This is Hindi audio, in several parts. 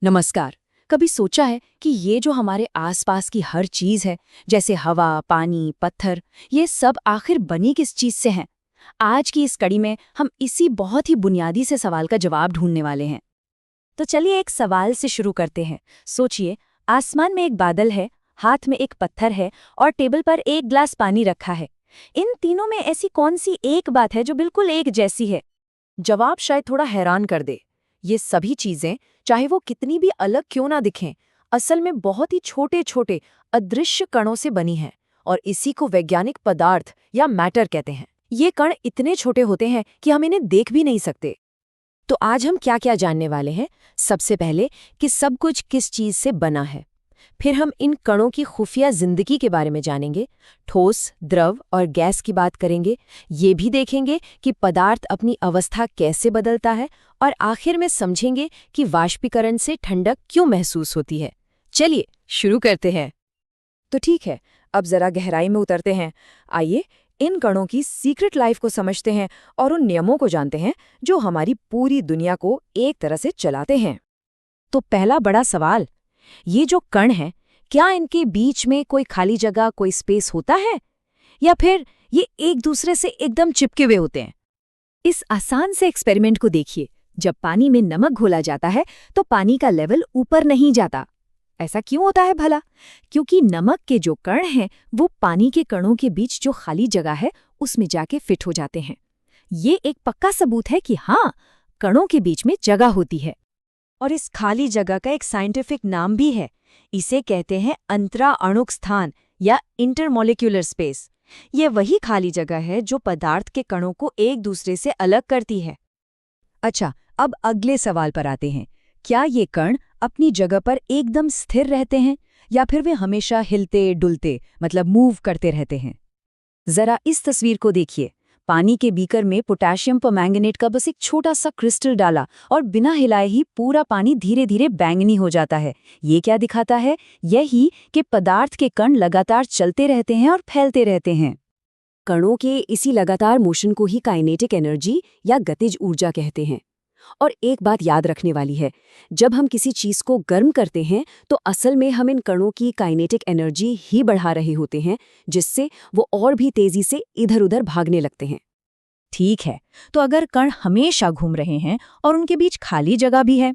नमस्कार। कभी सोचा है कि ये जो हमारे आसपास की हर चीज है, जैसे हवा, पानी, पत्थर, ये सब आखिर बनी किस चीज से हैं? आज की इस कड़ी में हम इसी बहुत ही बुनियादी से सवाल का जवाब ढूंढने वाले हैं। तो चलिए एक सवाल से शुरू करते हैं। सोचिए, आसमान में एक बादल है, हाथ में एक पत्थर है और टेबल पर एक ग्लास पानी रखा है। इन तीनों में ऐसी कौन सी एक बात है जो बिल्कुल एक जैसी है? जवाब शायद थोड़ा हैरान कर दे। ये सभी चीजें, चाहे वो कितनी भी अलग क्यों ना दिखें, असल में बहुत ही छोटे छोटे अदृश्य कणों से बनी हैं और इसी को वैज्ञानिक पदार्थ या मैटर कहते हैं। ये कण इतने छोटे होते हैं कि हम इन्हें देख भी नहीं सकते। तो आज हम क्या क्या जानने वाले हैं? सबसे पहले कि सब कुछ किस चीज से बना है। फिर हम इन कणों की खुफिया जिंदगी के बारे में जानेंगे, ठोस, द्रव और गैस की बात करेंगे। ये भी देखेंगे कि पदार्थ अपनी अवस्था कैसे बदलता है और आखिर में समझेंगे कि वाष्पीकरण से ठंडक क्यों महसूस होती है। चलिए शुरू करते हैं। तो ठीक है, अब जरा गहराई में उतरते हैं। आइए इन कणों की सीक्रेट लाइफ को समझते हैं और उन नियमों को जानते हैं जो हमारी पूरी दुनिया को एक तरह से चलाते हैं। तो पहला बड़ा सवाल, ये जो कण हैं, क्या इनके बीच में कोई खाली जगह, कोई स्पेस होता है, या फिर ये एक दूसरे से एकदम चिपके हुए होते हैं? इस आसान से एक्सपेरिमेंट को देखिए। जब पानी में नमक घोला जाता है तो पानी का लेवल ऊपर नहीं जाता। ऐसा क्यों होता है भला? क्योंकि नमक के जो कण हैं वो पानी के कणों के बीच जो खाली जगह है उसमें जाके फिट हो जाते हैं। ये एक पक्का सबूत है कि हाँ, कणों के बीच में जगह होती है। और इस खाली जगह का एक साइंटिफिक नाम भी है। इसे कहते हैं अंतरा अणुक स्थान या इंटरमॉलिक्यूलर स्पेस। ये वही खाली जगह है जो पदार्थ के कणों को एक दूसरे से अलग करती है। अच्छा, अब अगले सवाल पर आते हैं। क्या ये कण अपनी जगह पर एकदम स्थिर रहते हैं या फिर वे हमेशा हिलते डुलते, मतलब मूव करते रहते हैं? जरा इस तस्वीर को देखिए। पानी के बीकर में पोटेशियम परमैंगनेट का बस एक छोटा सा क्रिस्टल डाला और बिना हिलाए ही पूरा पानी धीरे धीरे बैंगनी हो जाता है। ये क्या दिखाता है? यही कि पदार्थ के कण लगातार चलते रहते हैं और फैलते रहते हैं। कणों के इसी लगातार मोशन को ही काइनेटिक एनर्जी या गतिज ऊर्जा कहते हैं। और एक बात याद रखने वाली है, जब हम किसी चीज को गर्म करते हैं तो असल में हम इन कणों की काइनेटिक एनर्जी ही बढ़ा रहे होते हैं, जिससे वो और भी तेजी से इधर-उधर भागने लगते हैं। ठीक है, तो अगर कण हमेशा घूम रहे हैं और उनके बीच खाली जगह भी है,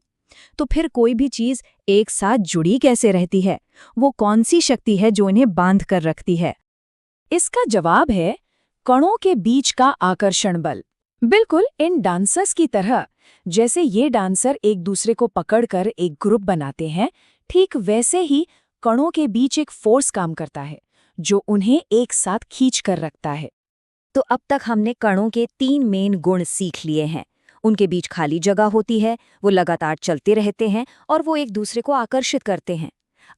तो फिर कोई भी चीज एक साथ जुड़ी कैसे रहती है? वो कौन सी शक्ति है जो इन्हें बांध कर रखती है? इसका जवाब है कणों के बीच का आकर्षण बल। बिल्कुल इन डांसर्स की तरह। जैसे ये डांसर एक दूसरे को पकड़कर एक ग्रुप बनाते हैं, ठीक वैसे ही कणों के बीच एक फोर्स काम करता है जो उन्हें एक साथ खींच कर रखता है। तो अब तक हमने कणों के 3 मेन गुण सीख लिए हैं। उनके बीच खाली जगह होती है, वो लगातार चलते रहते हैं और वो एक दूसरे को आकर्षित करते हैं।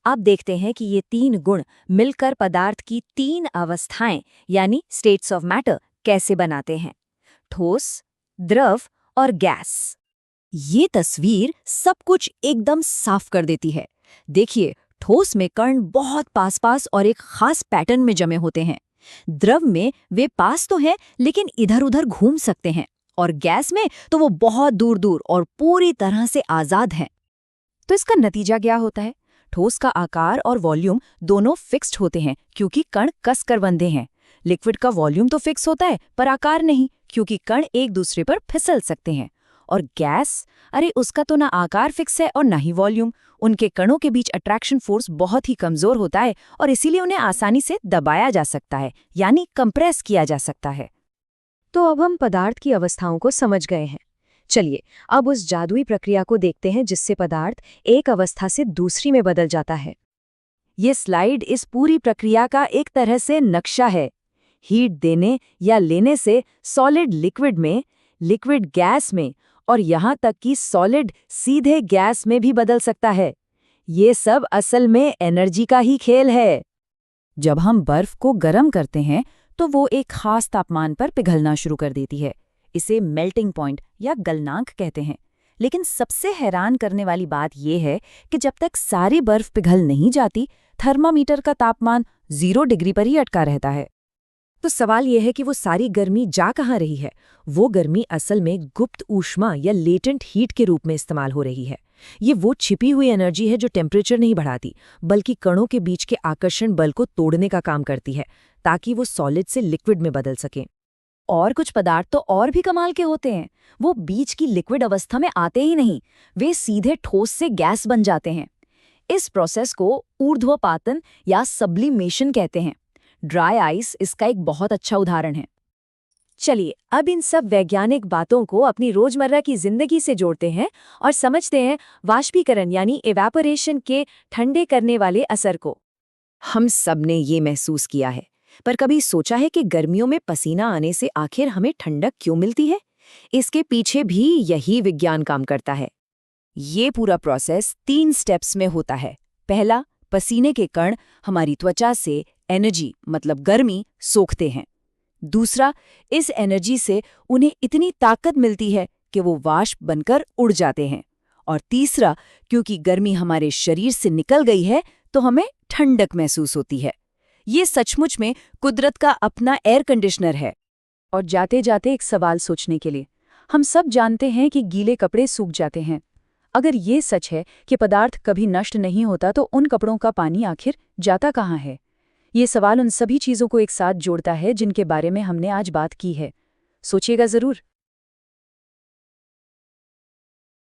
अब देखते हैं कि ये 3 गुण मिलकर पदार्थ की 3 अवस्थाएं यानी स्टेट्स ऑफ मैटर कैसे बनाते हैं: ठोस, द्रव और गैस। ये तस्वीर सब कुछ एकदम साफ कर देती है। देखिए, ठोस में कण बहुत पास-पास और एक खास पैटर्न में जमे होते हैं। द्रव में वे पास तो हैं लेकिन इधर-उधर घूम सकते हैं, और गैस में तो वो बहुत दूर-दूर और पूरी तरह से आजाद हैं। तो इसका नतीजा क्या होता है? ठोस का आकार और वॉल्यूम दोनों फिक्स्ड होते हैं क्योंकि कण कसकर बंधे हैं। लिक्विड का वॉल्यूम तो फिक्स होता है पर आकार नहीं, क्योंकि कण एक दूसरे पर फिसल सकते हैं। और गैस, अरे उसका तो ना आकार फिक्स है और ना ही वॉल्यूम। उनके कणों के बीच अट्रैक्शन फोर्स बहुत ही कमजोर होता है और इसीलिए उन्हें आसानी से दबाया जा सकता है, यानी कंप्रेस किया जा सकता है। तो अब हम पदार्थ की अवस्थाओं को समझ गए हैं। चलिए अब उस जादुई प्रक्रिया को देखते हैं जिससे पदार्थ एक अवस्था से दूसरी में बदल जाता है। ये स्लाइड इस पूरी प्रक्रिया का एक तरह से नक्शा है। हीट देने या लेने से सॉलिड लिक्विड में, लिक्विड गैस में और यहाँ तक कि सॉलिड सीधे गैस में भी बदल सकता है। ये सब असल में एनर्जी का ही खेल है। जब हम बर्फ को गर्म करते हैं तो वो एक खास तापमान पर पिघलना शुरू कर देती है। इसे मेल्टिंग पॉइंट या गलनांक कहते हैं। लेकिन सबसे हैरान करने वाली बात यह है कि जब तक सारी बर्फ पिघल नहीं जाती, थर्मामीटर का तापमान 0 डिग्री पर ही अटका रहता है। तो सवाल यह है कि वो सारी गर्मी जा कहाँ रही है। वो गर्मी असल में गुप्त ऊष्मा या लेटेंट हीट के रूप में इस्तेमाल हो रही है। ये वो छिपी हुई एनर्जी है जो टेम्परेचर नहीं बढ़ाती, बल्कि कणों के बीच के आकर्षण बल को तोड़ने का काम करती है, ताकि वो सॉलिड से लिक्विड में बदल सकें। और कुछ पदार्थ तो और भी कमाल के होते हैं। वो बीच की लिक्विड अवस्था में आते ही नहीं, वे सीधे ठोस से गैस बन जाते हैं। इस प्रोसेस को ऊर्ध्वपातन या सब्लिमेशन कहते हैं। ड्राई आइस इसका एक बहुत अच्छा उदाहरण है। चलिए अब इन सब वैज्ञानिक बातों को अपनी रोजमर्रा की जिंदगी से जोड़ते हैं और समझते हैं वाष्पीकरण यानी इवेपोरेशन के ठंडे करने वाले असर को। हम सब ने ये महसूस किया है, पर कभी सोचा है कि गर्मियों में पसीना आने से आखिर हमें ठंडक क्यों मिलती है? इसके पीछे भी यही विज्ञान काम करता है। ये पूरा प्रोसेस 3 स्टेप्स में होता है। पहला, पसीने के कण हमारी त्वचा से एनर्जी मतलब गर्मी सोखते हैं। दूसरा, इस एनर्जी से उन्हें इतनी ताकत मिलती है कि वो वाष्प बनकर उड़ जाते हैं। और तीसरा, क्योंकि गर्मी हमारे शरीर से निकल गई है तो हमें ठंडक महसूस होती है। ये सचमुच में कुदरत का अपना एयर कंडीशनर है। और जाते जाते एक सवाल सोचने के लिए, हम सब जानते हैं कि गीले कपड़े सूख जाते हैं। अगर ये सच है कि पदार्थ कभी नष्ट नहीं होता, तो उन कपड़ों का पानी आखिर जाता कहाँ है? ये सवाल उन सभी चीज़ों को एक साथ जोड़ता है जिनके बारे में हमने आज बात की है। सोचिएगा ज़रूर।